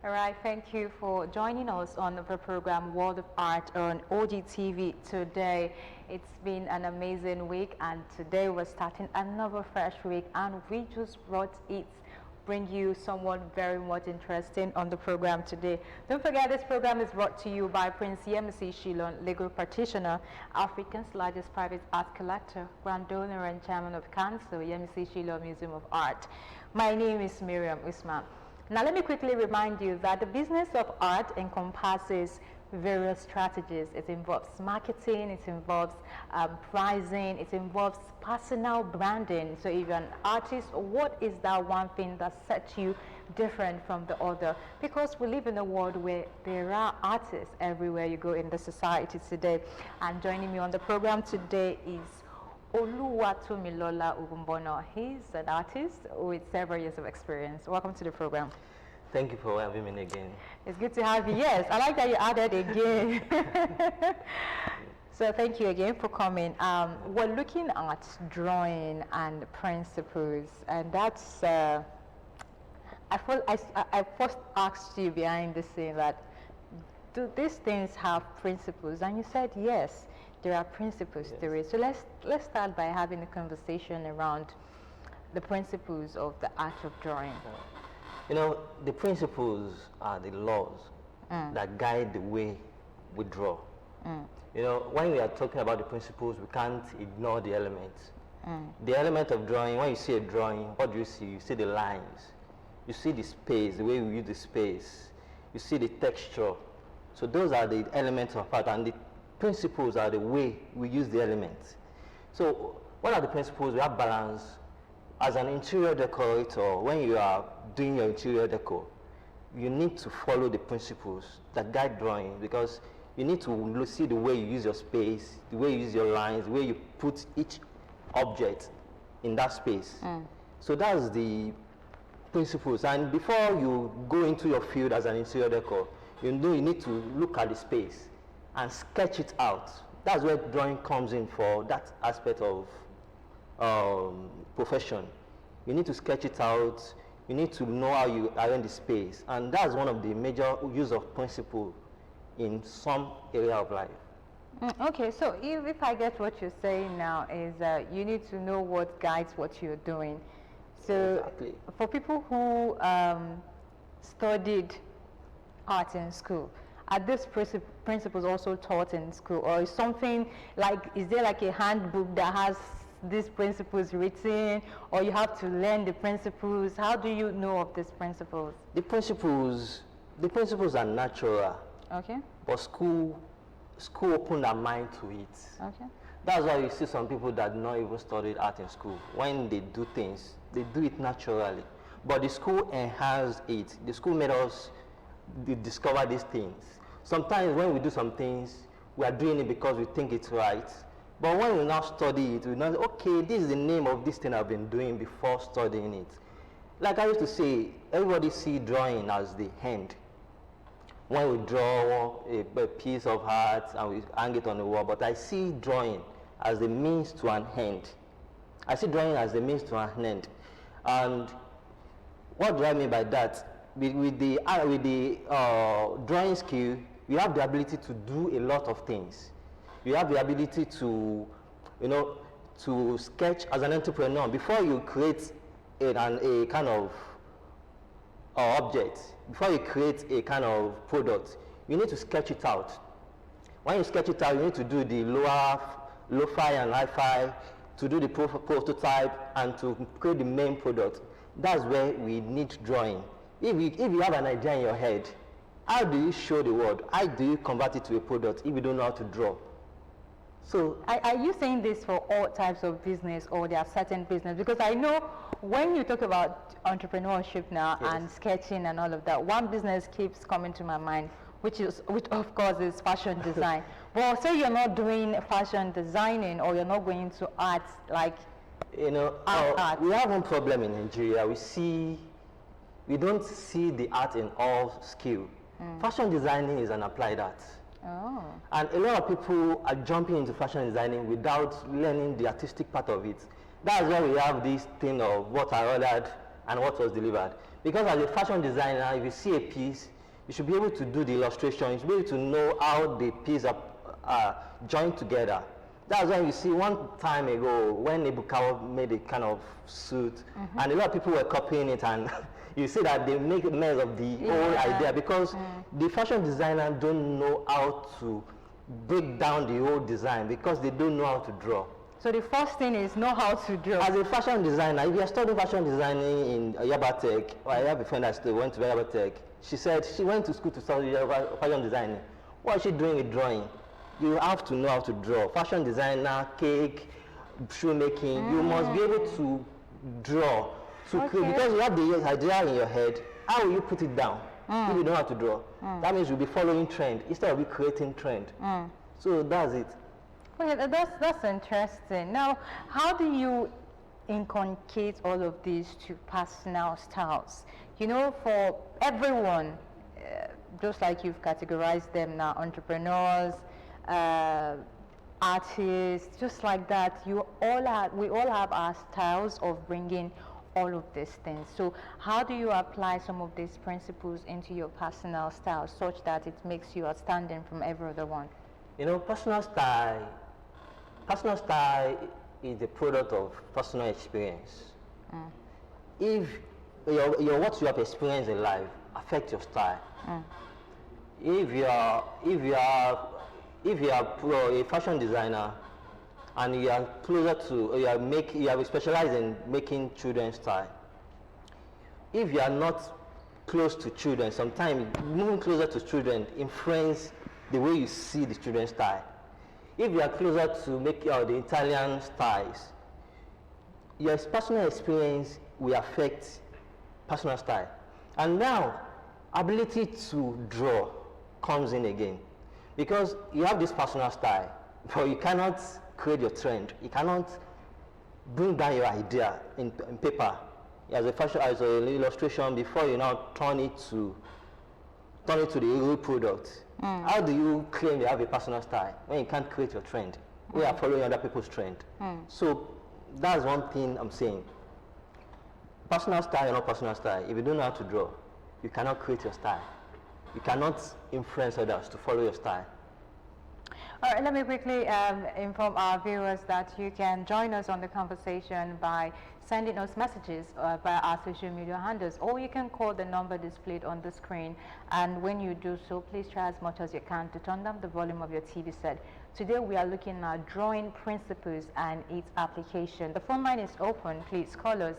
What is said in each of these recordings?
All right, thank you for joining us on the program World of Art on OGTV today. It's been an amazing week, and today we're starting another fresh week, and we just bring you someone very much interesting on the program today. Don't forget, this program is brought to you by Prince Yemisi Shillon, legal practitioner, Africa's largest private art collector, grand donor and chairman of council, Yemisi Shillon Museum of Art. My name is Miriam Usman. Now let me quickly remind you that the business of art encompasses various strategies. It involves marketing, it involves pricing, it involves personal branding. So if you're an artist, what is that one thing that sets you different from the other? Because we live in a world where there are artists everywhere you go in the society today. And joining me on the program today is OLUWATOMILOLA OGUNBONA. He's an artist with several years of experience. Welcome to the program. Thank you for having me again. It's good to have you. Yes, I like that you added again. So thank you again for coming. We're looking at drawing and principles, and that's, I first asked you behind the scene that, do these things have principles? And you said yes. There are principles to it. So let's start by having a conversation around the principles of the art of drawing. You know, the principles are the laws that guide the way we draw. You know, when we are talking about the principles, we can't ignore the elements. The element of drawing, when you see a drawing, what do you see? You see the lines. You see the space, the way we use the space. You see the texture. So those are the elements of art, and the principles are the way we use the elements. So what are the principles? We have balance. As an interior decorator, when you are doing your interior decor, you need to follow the principles that guide drawing, because you need to see the way you use your space, the way you use your lines, the way you put each object in that space. So that's the principles. And before you go into your field as an interior decor, you need to look at the space and sketch it out. That's where drawing comes in for that aspect of profession. You need to sketch it out. You need to know how you arrange the space, and that's one of the major use of principle in some area of life. Okay, so if I get what you're saying now is that you need to know what guides what you're doing. So Exactly. for people who studied art in school, are these principles also taught in school, or is something like, is there like a handbook that has these principles written, or you have to learn the principles? How do you know of these principles? The principles are natural. Okay. But school opened their mind to it. Okay. That's why you see some people that not even studied art in school. When they do things, they do it naturally. But the school enhanced it. The school made us discover these things. Sometimes when we do some things, we are doing it because we think it's right. But when we now study it, we know, okay, this is the name of this thing I've been doing before studying it. Like I used to say, everybody see drawing as the hand. When we draw a piece of art and we hang it on the wall, but I see drawing as the means to an end. I see drawing as the means to an end. And what do I mean by that? With the drawing skill, you have the ability to do a lot of things. You have the ability to, to sketch as an entrepreneur. Before you create a kind of object, before you create a kind of product, you need to sketch it out. When you sketch it out, you need to do the lo-fi and hi-fi, to do the prototype, and to create the main product. That's where we need drawing. If you have an idea in your head, how do you show the world? How do you convert it to a product if you don't know how to draw? So, are you saying this for all types of business, or there are certain business? Because I know when you talk about entrepreneurship now, yes, and sketching and all of that, one business keeps coming to my mind, which of course is fashion design. Well, say you're not doing fashion designing, or you're not going to art, like art. We have one problem in Nigeria. We don't see the art in all skill. Fashion designing is an applied art. Oh. And a lot of people are jumping into fashion designing without learning the artistic part of it. That's why we have this thing of what I ordered and what was delivered. Because as a fashion designer, if you see a piece, you should be able to do the illustration. You should be able to know how the pieces are joined together. That's why you see one time ago when Abeokuta made a kind of suit, and a lot of people were copying it, and you see that they make a mess of the whole idea because the fashion designer don't know how to break down the whole design because they don't know how to draw. So the first thing is know how to draw. As a fashion designer, if you are studying fashion designing in Yabatech, or I have a friend that still went to Yabatech, she said she went to school to study fashion designing. What is she doing with drawing? You have to know how to draw. Fashion designer, cake, shoemaking, you must be able to draw. To create, because you have the idea in your head, how will you put it down if you don't know how to draw? That means you'll be following trend instead of creating trend. So that's it. Okay, that's interesting. Now, how do you inculcate all of these to personal styles? You know, for everyone, just like you've categorized them now, entrepreneurs, artists, just like that, we all have our styles of bringing all of these things. So how do you apply some of these principles into your personal style such that it makes you outstanding from every other one? You know, personal style is the product of personal experience. If what you have experienced in life affects your style. If you are a fashion designer and you are closer to, you are specialized in making children's style. If you are not close to children, sometimes moving closer to children influence the way you see the children's style. If you are closer to make the Italian styles, your personal experience will affect personal style. And now, ability to draw comes in again. Because you have this personal style, but you cannot create your trend. You cannot bring down your idea in paper as an illustration before you now turn it to the real product. How do you claim you have a personal style when you can't create your trend? We are following other people's trend. So that's one thing I'm saying. Personal style or not personal style, if you don't know how to draw, you cannot create your style. You cannot influence others to follow your style. All right, let me quickly inform our viewers that you can join us on the conversation by sending us messages via our social media handles, or you can call the number displayed on the screen. And when you do so, please try as much as you can to turn down the volume of your TV set. Today we are looking at drawing principles and its application. The phone line is open. Please call us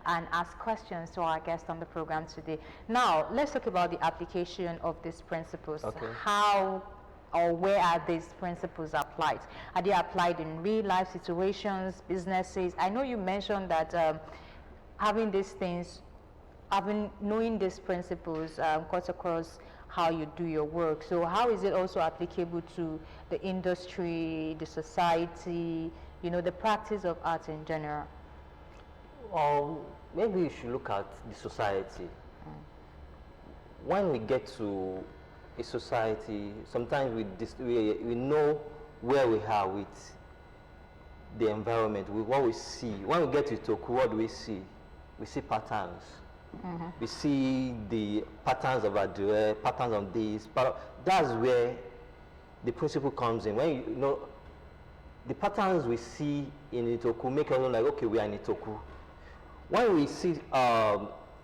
and ask questions to our guest on the program today. Now, let's talk about the application of these principles. Okay. How or where are these principles applied? Are they applied in real life situations, businesses? I know you mentioned that having these things, knowing these principles cuts across how you do your work. So how is it also applicable to the industry, the society, you know, the practice of art in general? Maybe you should look at the society. When we get to a society, sometimes we know where we are with the environment, with what we see. When we get to Toku, what do we see? We see patterns. We see the patterns of our dress, patterns of this. But that's where the principle comes in. When you know the patterns we see in Itoku make us like, okay, we are in Itoku. When we see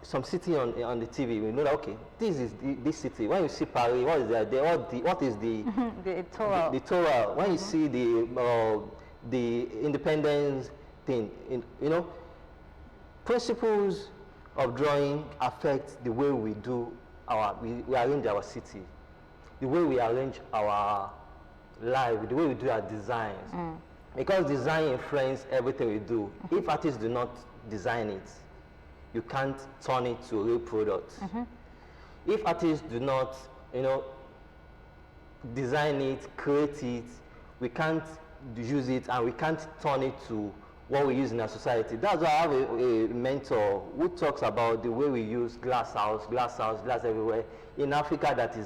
some city on the TV, we know that, okay, this is this city. When you see Paris, what is there? What is the the Torah? The Torah. When you see the independence thing, you know, principles of drawing affect the way we do we arrange our city, the way we arrange our life, the way we do our designs. Because design influences everything we do. If artists do not design it, you can't turn it to a real product. If artists do not, you know, design it, create it, we can't use it, and we can't turn it to what we use in our society. That's why I have a mentor who talks about the way we use glass glass everywhere in Africa that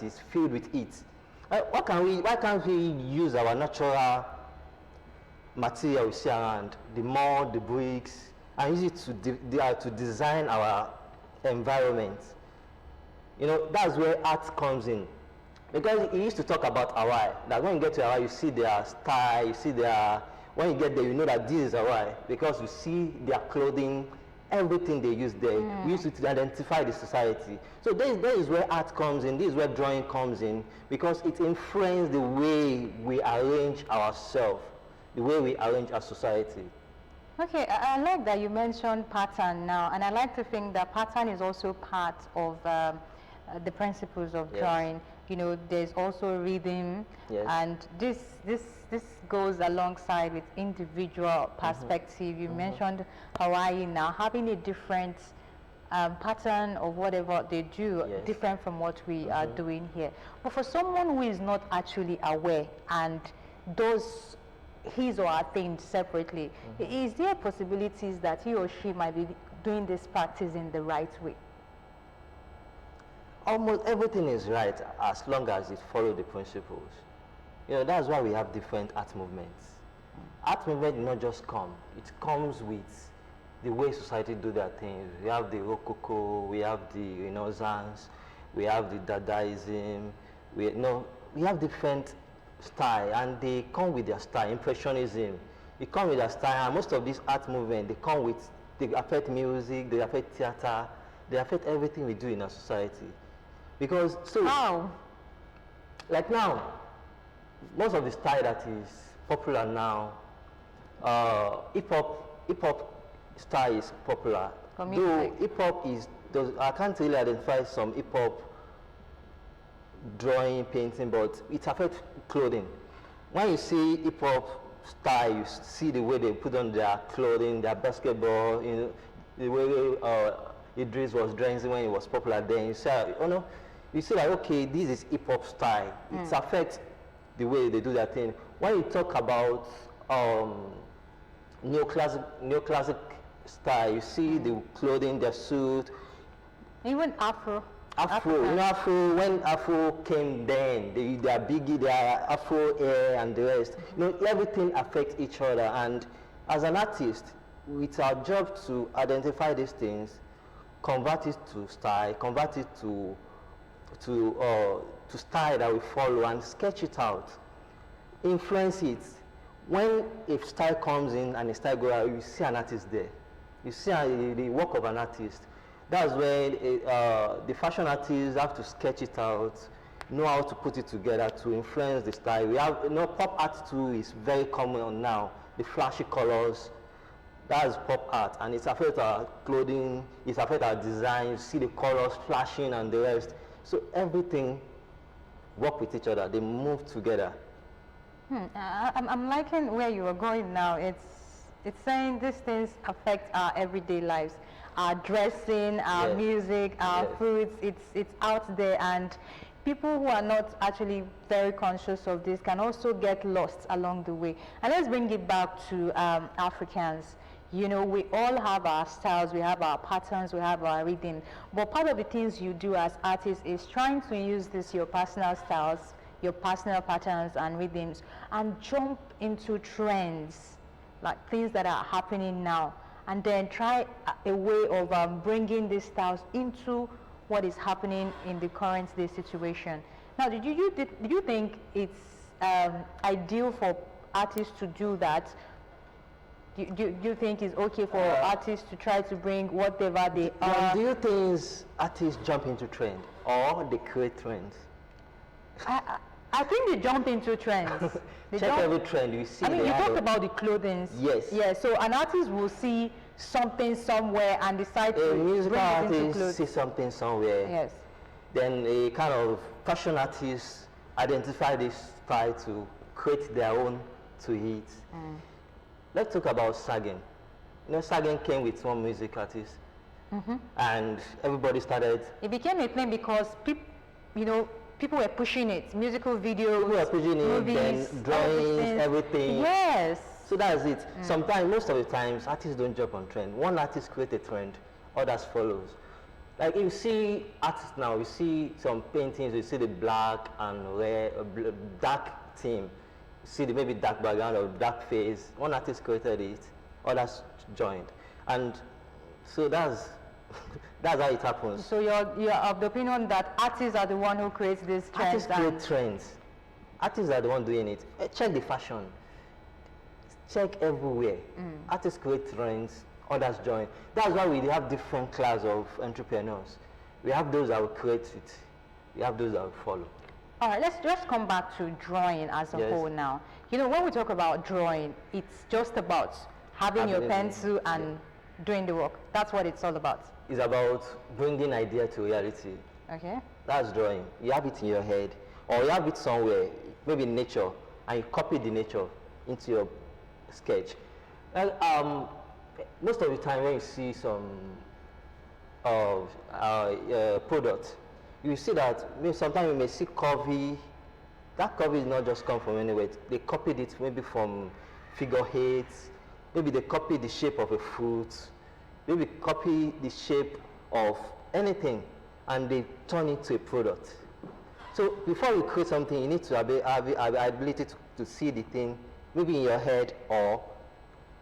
is filled with it. Why can't we use our natural material we see around, the mud, the bricks, and use it to design our environment. You know, that's where art comes in. Because he used to talk about Hawaii, that when you get to Hawaii, you see their style, you see their, when you get there, you know that this is Hawaii, because you see their clothing, everything they use there. We used to identify the society. So there is where art comes in, this is where drawing comes in, because it influences the way we arrange ourselves, the way we arrange our society. Okay, I like that you mentioned pattern now, and I like to think that pattern is also part of the principles of drawing. You know, there's also rhythm, and this goes alongside with individual perspective. You mentioned Hawaii now having a different pattern of whatever they do, different from what we are doing here. But for someone who is not actually aware and does his or her things separately, is there possibilities that he or she might be doing this practice in the right way? Almost everything is right as long as it follows the principles. You know, that's why we have different art movements. Art movement does not just come, it comes with the way society do their things. We have the Rococo, we have the Renaissance, we have the Dadaism, we have different style, and they come with their style. Impressionism, they come with their style, and most of these art movement, they affect music, they affect theater, they affect everything we do in our society. Because, so, like now, most of the style that is popular now, hip-hop style is popular. Though hip-hop I can't really identify some hip-hop drawing, painting, but it affects clothing. When you see hip-hop style, you see the way they put on their clothing, their basketball, you know, the way Idris was dressing when he was popular then. You see like, okay, this is hip-hop style. It affects the way they do their thing. When you talk about neoclassic style, you see the clothing, their suit. Even Afro. When Afro came then, their biggie, their Afro hair and the rest. Everything affects each other, and as an artist, it's our job to identify these things, convert it to style, convert it to style that we follow, and sketch it out, influence it. When a style comes in and a style goes out, you see an artist there. You see the work of an artist. That's where the fashion artists have to sketch it out, know how to put it together to influence the style. We have, pop art too is very common now. The flashy colors, that's pop art, and it affects our clothing, it affects our design. You see the colors flashing and the rest. So everything work with each other. They move together. I'm liking where you are going now. It's saying these things affect our everyday lives, our dressing, our music, our foods. It's out there, and people who are not actually very conscious of this can also get lost along the way. And let's bring it back to Africans. You know, we all have our styles, we have our patterns, we have our rhythm. But part of the things you do as artists is trying to use your personal styles, your personal patterns and rhythms, and jump into trends, like things that are happening now, and then try a way of bringing these styles into what is happening in the current day situation. Now, do you think it's ideal for artists to do that? Do you think it's okay for artists to try to bring whatever they are? Do you think artists jump into trend or they create trends? I think they jump into trends. Check every trend you see. I mean, you talked about the clothing. Yes. Yeah. So an artist will see something somewhere and decide to bring it into clothes. A musical artist see something somewhere. Yes. Then a kind of fashion artist identify this style to create their own to it. Let's talk about sagging. Sagging came with one music artist, and everybody started. It became a thing because people were pushing it. Musical videos, people were pushing movies, it, then drawings, everything. Yes. So that's it. Sometimes, most of the times, artists don't jump on trend. One artist creates a trend, others follows. Like you see artists now, you see some paintings, you see the black and red, dark theme. See the maybe dark background or dark face. One artist created it, others joined. And so that's that's how it happens. So you're of the opinion that artists are the one who creates these trends? Artists create trends. Artists are the one doing it. Check the fashion. Check everywhere. Artists create trends, others join. That's why we have different class of entrepreneurs. We have those that will create it. We have those that will follow. All right, let's just come back to drawing as a whole now. You know, when we talk about drawing, it's just about having your pencil and doing the work. That's what it's all about. It's about bringing idea to reality. Okay. That's drawing. You have it in your head, or you have it somewhere, maybe in nature, and you copy the nature into your sketch. Well, most of the time when you see some product, you see that sometimes you may see curvy. That curvy is not just come from anywhere. They copied it maybe from figure eights. Maybe they copied the shape of a fruit. Maybe copy the shape of anything, and they turn it to a product. So before you create something, you need to have the ability to see the thing, maybe in your head or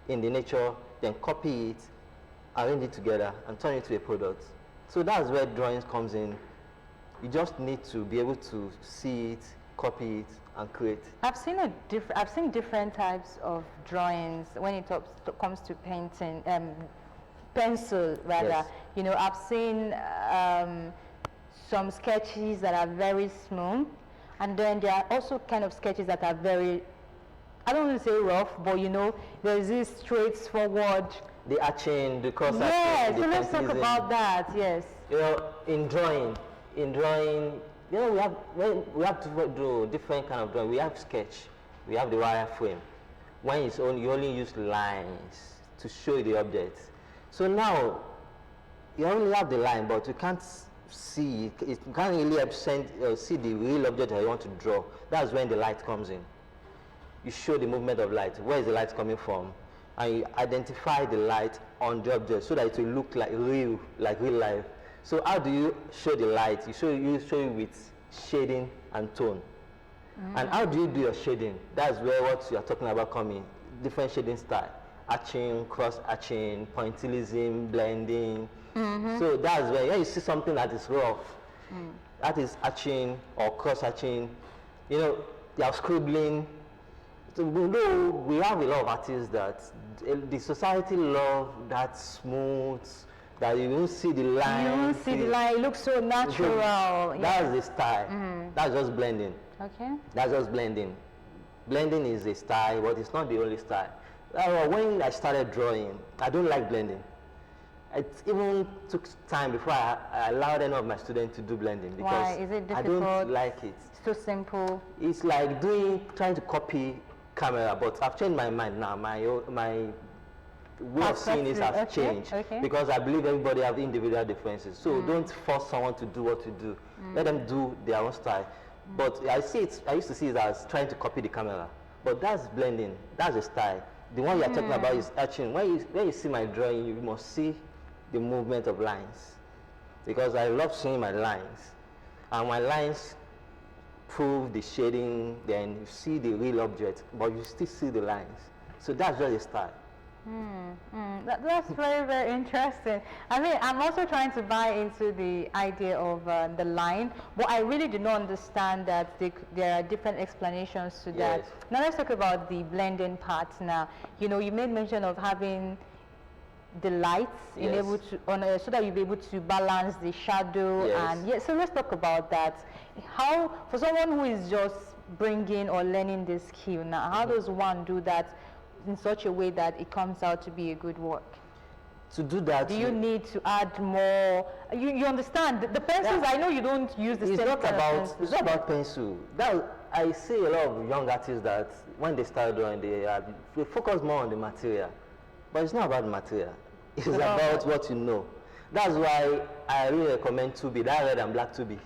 in the nature, then copy it, arrange it together, and turn it to a product. So that's where drawings comes in. You just need to be able to see it, copy it, and create. I've seen different types of drawings when it comes to painting, pencil rather. Yes. You know, I've seen some sketches that are very smooth, and then there are also kind of sketches that are very, I don't want to say rough, but you know, there's this straightforward. The arching, the cross arching. Yes, so let's talk about that. Yes. You know, in drawing, you know, we have to do different kind of drawing. We have sketch, we have the wireframe. When it's you only use lines to show the object. So now you only have the line, but you can't see it. You can't really see the real object that you want to draw. That's when the light comes in. You show the movement of light. Where is the light coming from? And you identify the light on the object so that it will look like real life. So how do you show the light? You show it with shading and tone. And how do you do your shading? That's where what you are talking about coming. Different shading style. Arching, cross arching, pointillism, blending. So that's where you see something that is rough. That is arching or cross arching. You know, they are scribbling. So we have a lot of artists that the society love that smooth, that you don't see the line. You don't see the line, it looks so natural. That's the style. That's just blending. Okay. That's just blending. Blending is a style, but it's not the only style. When I started drawing, I don't like blending. It even took time before I allowed any of my students to do blending because why? Is it difficult? I don't like it. It's too simple. It's like trying to copy camera, but I've changed my mind now. My way of seeing it has changed because I believe everybody have individual differences. So don't force someone to do what you do. Let them do their own style. But I used to see it as trying to copy the camera. But that's blending. That's a style. The one you're talking about is etching. When you see my drawing, you must see the movement of lines. Because I love seeing my lines. And my lines prove the shading, then you see the real object, but you still see the lines. So that's just a style. That's very, very interesting. I mean, I'm also trying to buy into the idea of the line, but I really do not understand that there are different explanations to that. Yes. Now let's talk about the blending part now. You know, you made mention of having the lights able to so that you'll be able to balance the shadow and so let's talk about that. How, for someone who is just bringing or learning this skill now, how does one do that in such a way that it comes out to be a good work? To do that, do you need to add more? You understand the pencils? I know you don't use the same kind of pencils. It's not about pencil. I see a lot of young artists that when they start drawing, they focus more on the material, but it's not about the material. It's about what you know. That's why I really recommend 2B, that red and black 2B.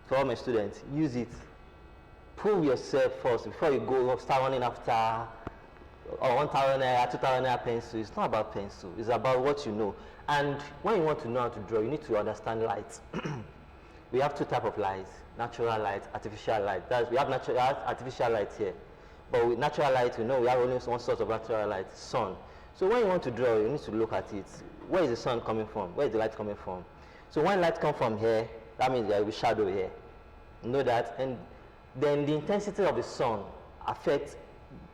For all my students, use it. Prove yourself first before you go start running after or 1,000 naira, 2,000 naira pencil. It's not about pencil. It's about what you know. And when you want to know how to draw, you need to understand light. We have two types of lights: natural light, artificial light. We have artificial light here, but with natural light, we know we have only one source of natural light: sun. So when you want to draw, you need to look at it. Where is the sun coming from? Where is the light coming from? So when light comes from here, that means there will be shadow here. You know that? And then the intensity of the sun affects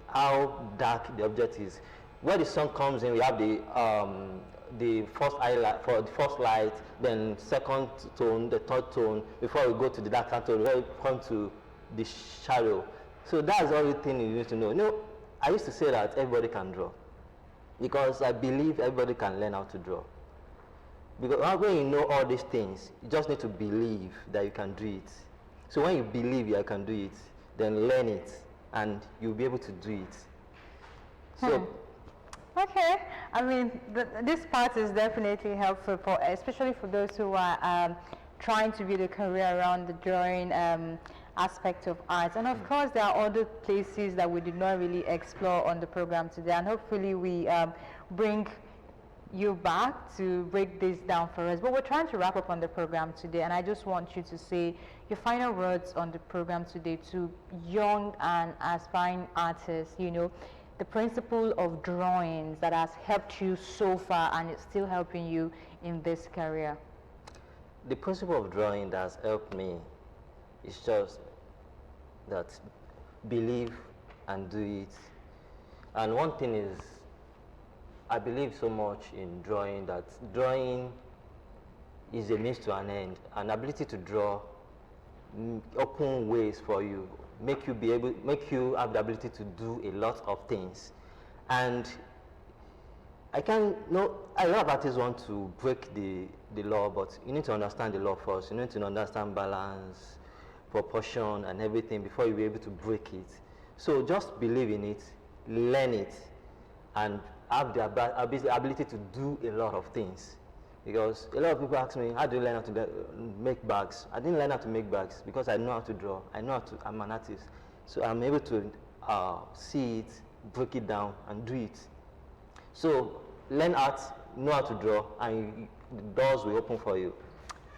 how dark the object is. Where the sun comes in, we have the first highlight for the first light, then second tone, the third tone, before we go to the darker tone, before we come to the shadow. So that's the only thing you need to know. You know, I used to say that everybody can draw, because I believe everybody can learn how to draw. Because when you know all these things, you just need to believe that you can do it. So when you believe you can do it, then learn it, and you'll be able to do it. So. Okay, I mean, this part is definitely helpful, especially for those who are trying to build a career around the drawing aspect of art. And of course, there are other places that we did not really explore on the program today, and hopefully we bring you back to break this down for us. But we're trying to wrap up on the program today, and I just want you to say your final words on the program today to young and aspiring artists, you know, the principle of drawings that has helped you so far and it's still helping you in this career. The principle of drawing that has helped me is just that believe and do it. And one thing is, I believe so much in drawing that drawing is a means to an end. An ability to draw open ways for you, make you have the ability to do a lot of things. And a lot of artists want to break the law, but you need to understand the law first. You need to understand balance, proportion, and everything before you'll be able to break it. So just believe in it, learn it, and have the ability to do a lot of things. Because a lot of people ask me, how do you learn how to make bags? I didn't learn how to make bags because I know how to draw. I'm an artist. So I'm able to see it, break it down, and do it. So learn art, know how to draw, and the doors will open for you.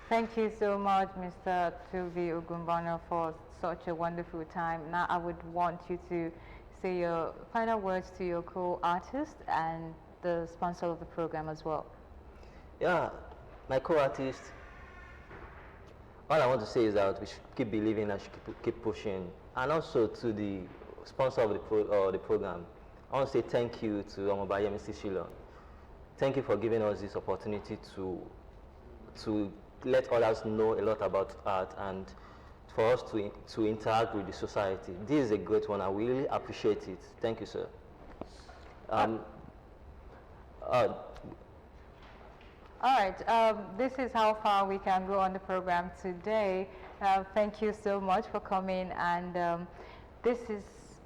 Thank you so much, Mr. Ogunbona, for such a wonderful time. Now I would want you to say your final words to your co-artist and the sponsor of the program as well. Yeah, my co-artist, all I want to say is that we should keep believing and should keep pushing. And also to the sponsor of the program, I want to say thank you to Mr. Shilon. Thank you for giving us this opportunity to let others know a lot about art and for us to interact with the society. This is a great one. I really appreciate it. Thank you, sir. All right, this is how far we can go on the program today. Thank you so much for coming, and this is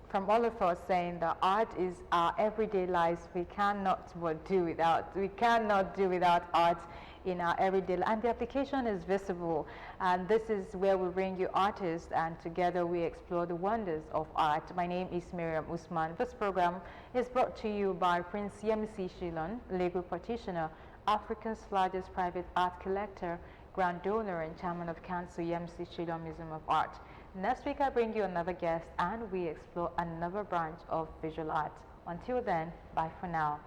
from all of us saying that art is our everyday lives. We cannot do without art in our everyday life, and the application is visible. And this is where we bring you artists, and together we explore the wonders of art. My name is Miriam Usman. This program is brought to you by Prince Yemisi Shilon, legal practitioner, Africa's largest private art collector, grand donor and chairman of Council Yemisi Shilon Museum of Art. Next week I bring you another guest and we explore another branch of visual art. Until then, bye for now.